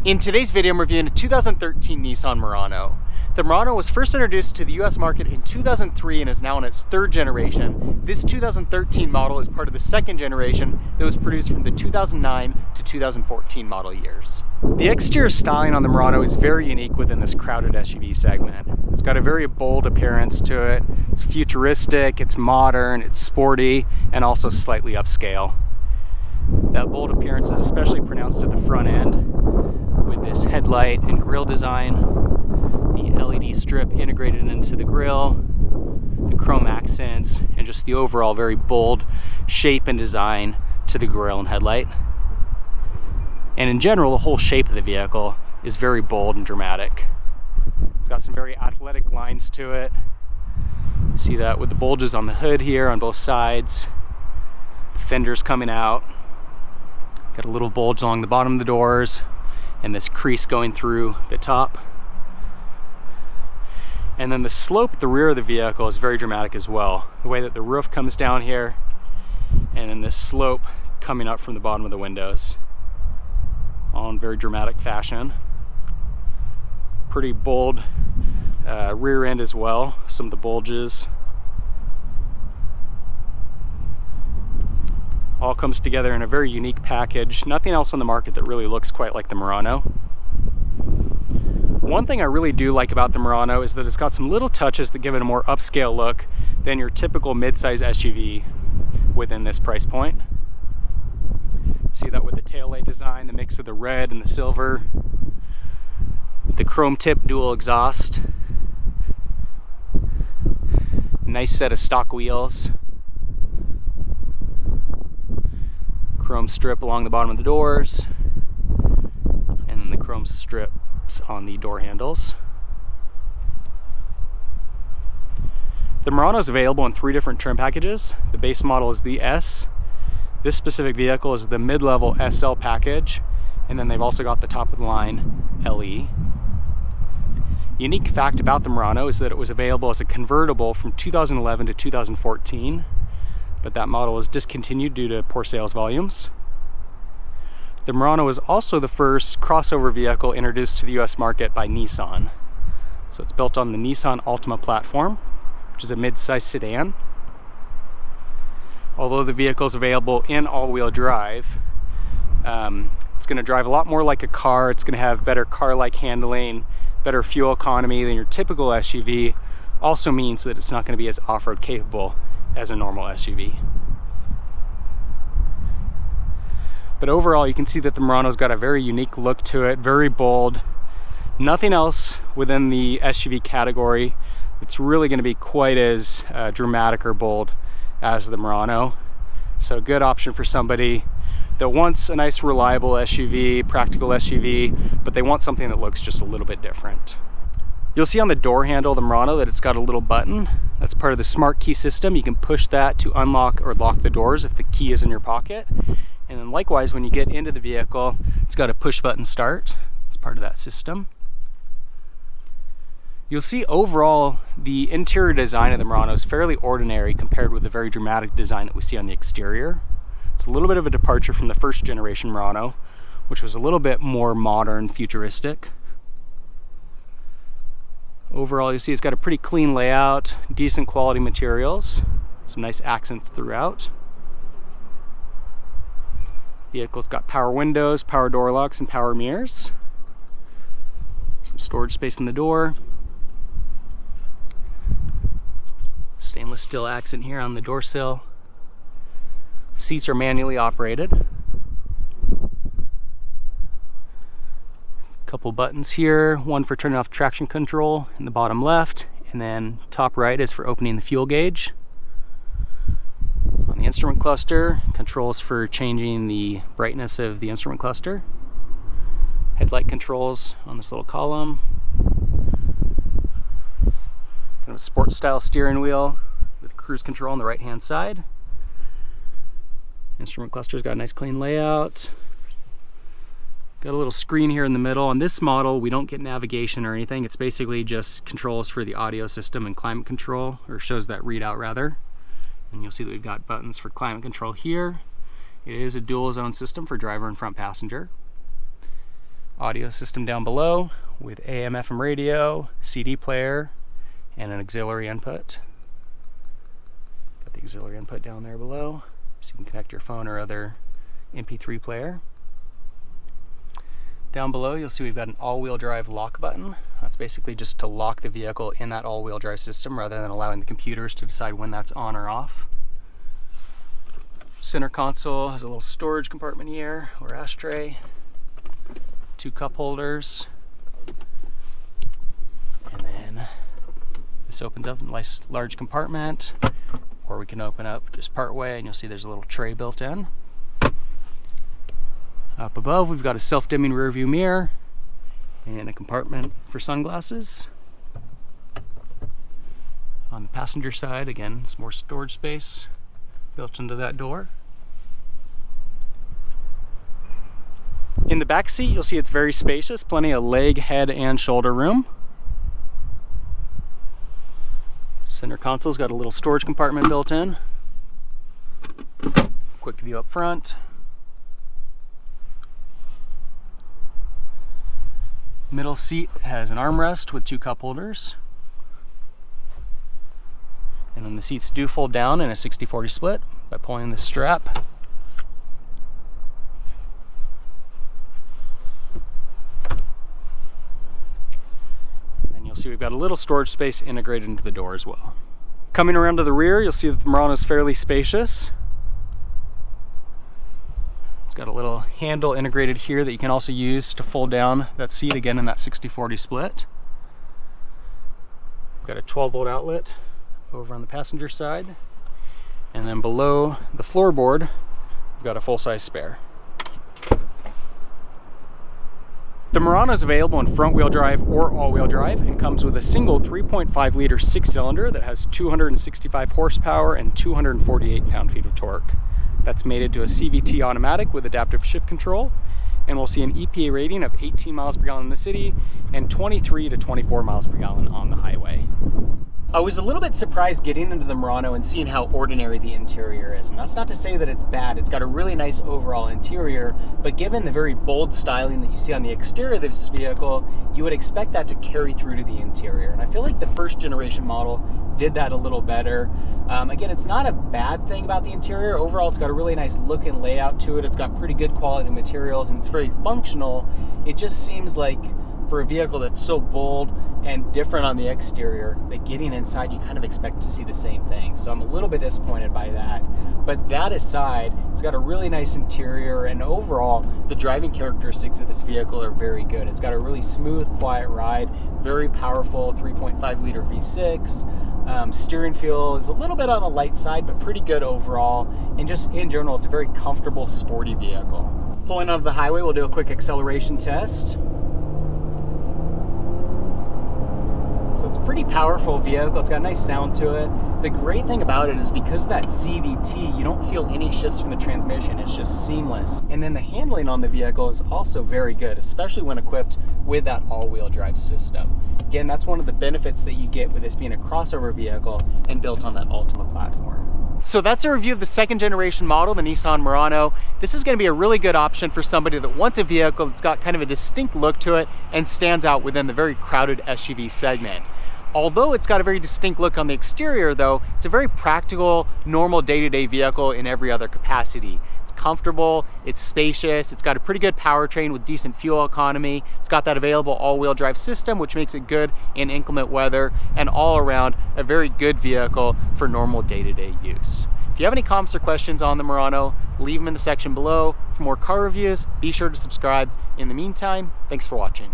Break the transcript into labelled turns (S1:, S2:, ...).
S1: In today's video, I'm reviewing a 2013 Nissan Murano. The Murano was first introduced to the US market in 2003 and is now in its third generation. This 2013 model is part of the second generation that was produced from the 2009 to 2014 model years. The exterior styling on the Murano is very unique within this crowded SUV segment. It's got a very bold appearance to it. It's futuristic, it's modern, it's sporty, and also slightly upscale. That bold appearance is especially pronounced at the front end, with this headlight and grille design, the LED strip integrated into the grille, the chrome accents, and just the overall very bold shape and design to the grille and headlight. And in general, the whole shape of the vehicle is very bold and dramatic. It's got some very athletic lines to it. You see that with the bulges on the hood here on both sides, the fenders coming out, got a little bulge along the bottom of the doors, and this crease going through the top. And then the slope at the rear of the vehicle is very dramatic as well. The way that the roof comes down here, and then this slope coming up from the bottom of the windows. All in very dramatic fashion. Pretty bold rear end as well, some of the bulges. All comes together in a very unique package. Nothing else on the market that really looks quite like the Murano. One thing I really do like about the Murano is that it's got some little touches that give it a more upscale look than your typical midsize SUV within this price point. See that with the taillight design, the mix of the red and the silver, the chrome tip dual exhaust, nice set of stock wheels, chrome strip along the bottom of the doors, and then the chrome strips on the door handles. The Murano is available in 3 different trim packages. The base model is the S. This specific vehicle is the mid-level SL package, and then they've also got the top of the line LE. Unique fact about the Murano is that it was available as a convertible from 2011 to 2014. But that model was discontinued due to poor sales volumes. The Murano is also the first crossover vehicle introduced to the US market by Nissan. So it's built on the Nissan Altima platform, which is a mid-size sedan. Although the vehicle is available in all-wheel drive, it's going to drive a lot more like a car. It's going to have better car-like handling, better fuel economy than your typical SUV. Also means that it's not going to be as off-road capable as a normal SUV. But overall, you can see that the Murano's got a very unique look to it, very bold. Nothing else within the SUV category that's really going to be quite as dramatic or bold as the Murano. So a good option for somebody that wants a nice reliable SUV, practical SUV, but they want something that looks just a little bit different. You'll see on the door handle of the Murano that it's got a little button. That's part of the smart key system. You can push that to unlock or lock the doors if the key is in your pocket. And then likewise, when you get into the vehicle, it's got a push button start. It's part of that system. You'll see overall the interior design of the Murano is fairly ordinary compared with the very dramatic design that we see on the exterior. It's a little bit of a departure from the first generation Murano, which was a little bit more modern, futuristic. Overall, you see it's got a pretty clean layout, decent quality materials, some nice accents throughout. Vehicle's got power windows, power door locks, and power mirrors. Some storage space in the door. Stainless steel accent here on the door sill. Seats are manually operated. Couple buttons here, one for turning off traction control in the bottom left, and then top right is for opening the fuel gauge. On the instrument cluster, controls for changing the brightness of the instrument cluster. Headlight controls on this little column. Kind of a sports style steering wheel with cruise control on the right hand side. Instrument cluster's got a nice clean layout. Got a little screen here in the middle. On this model, we don't get navigation or anything. It's basically just controls for the audio system and climate control, or shows that readout rather. And you'll see that we've got buttons for climate control here. It is a dual zone system for driver and front passenger. Audio system down below with AM/FM radio, CD player, and an auxiliary input. Got the auxiliary input down there below, so you can connect your phone or other MP3 player. Down below you'll see we've got an all-wheel drive lock button. That's basically just to lock the vehicle in that all-wheel drive system rather than allowing the computers to decide when that's on or off. Center console has a little storage compartment here, or ashtray, 2 cup holders, and then this opens up in a nice large compartment, or we can open up just part way and you'll see there's a little tray built in. Up above we've got a self-dimming rear view mirror and a compartment for sunglasses. On the passenger side, again, some more storage space built into that door. In the back seat, you'll see it's very spacious, plenty of leg, head, and shoulder room. Center console's got a little storage compartment built in. Quick view up front. Middle seat has an armrest with 2 cup holders. And then the seats do fold down in a 60/40 split by pulling the strap. And then you'll see we've got a little storage space integrated into the door as well. Coming around to the rear, you'll see that the Murano is fairly spacious. It's got a little handle integrated here that you can also use to fold down that seat again in that 60/40 split. We've got a 12-volt outlet over on the passenger side, and then below the floorboard we've got a full-size spare. The Murano is available in front-wheel drive or all-wheel drive and comes with a single 3.5 liter 6-cylinder that has 265 horsepower and 248 pound-feet of torque. That's mated to a CVT automatic with adaptive shift control, and we'll see an EPA rating of 18 miles per gallon in the city and 23 to 24 miles per gallon on the highway. I was a little bit surprised getting into the Murano and seeing how ordinary the interior is. And that's not to say that it's bad. It's got a really nice overall interior, but given the very bold styling that you see on the exterior of this vehicle, you would expect that to carry through to the interior. And I feel like the first generation model did that a little better. Again, it's not a bad thing about the interior. Overall, it's got a really nice look and layout to it. It's got pretty good quality materials and it's very functional. It just seems like for a vehicle that's so bold and different on the exterior, that getting inside you kind of expect to see the same thing. So I'm a little bit disappointed by that. But that aside, it's got a really nice interior, and overall the driving characteristics of this vehicle are very good. It's got a really smooth, quiet ride, very powerful 3.5 liter V6. Steering feel is a little bit on the light side, but pretty good overall. And just in general, it's a very comfortable, sporty vehicle. Pulling onto the highway, we'll do a quick acceleration test. So it's a pretty powerful vehicle. It's got a nice sound to it. The great thing about it is because of that CVT, you don't feel any shifts from the transmission. It's just seamless. And then the handling on the vehicle is also very good, especially when equipped with that all-wheel drive system. Again, that's one of the benefits that you get with this being a crossover vehicle and built on that Altima platform. So that's a review of the second generation model, the Nissan Murano. This is going to be a really good option for somebody that wants a vehicle that's got kind of a distinct look to it and stands out within the very crowded SUV segment. Although it's got a very distinct look on the exterior though, it's a very practical, normal day-to-day vehicle in every other capacity. It's comfortable, it's spacious, it's got a pretty good powertrain with decent fuel economy, it's got that available all-wheel drive system which makes it good in inclement weather, and all around a very good vehicle for normal day-to-day use. If you have any comments or questions on the Murano, leave them in the section below. For more car reviews, be sure to subscribe. In the meantime, thanks for watching.